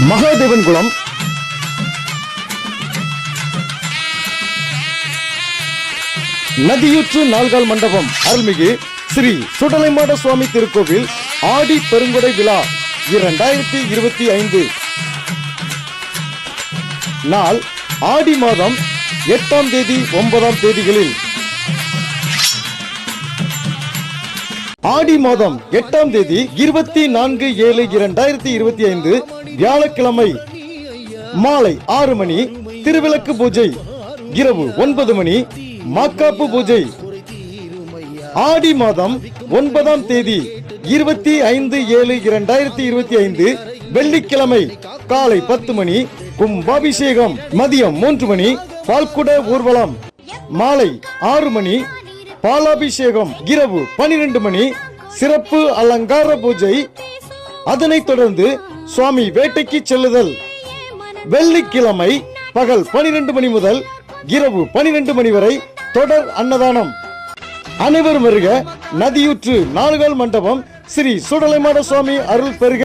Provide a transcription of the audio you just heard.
மகாதேவன் குளம் நதியூற்று நால்கால் மண்டபம் அருள்மிகு ஸ்ரீ சுடலைமாட சுவாமி திருக்கோவில் ஆடி பெருங்கொடை விழா 2025 நாள் ஆடி மாதம் 8ஆம் தேதி 9ஆம் தேதிகளில் ஆடி மாதம் 8ஆம் தேதி 24/7/2025 வியாழக்கிழமை மாலை 6 மணி திருவிளக்கு பூஜை, இரவு 9 மணி மாக்காப்பு பூஜை. ஆடி மாதம் 9ஆம் தேதி 25/7/2025 வெள்ளிக்கிழமை காலை 10 மணி கும்பாபிஷேகம், மதியம் 3 மணி பால்குட ஊர்வலம், மாலை 6 மணி பாலாபிஷேகம், இரவு 12 மணி சிறப்பு அலங்கார பூஜை. அதனைத் தொடர்ந்து சுவாமி வேட்டைக்கு செல்லுதல். வெள்ளிக்கிழமை பகல் 12 மணி முதல் இரவு 12 மணி வரை தொடர் அன்னதானம். அனைவரும் வருக. நதியூற்று நால்கால் மண்டபம் ஸ்ரீ சுடலைமாட சுவாமி அருள் பெருக.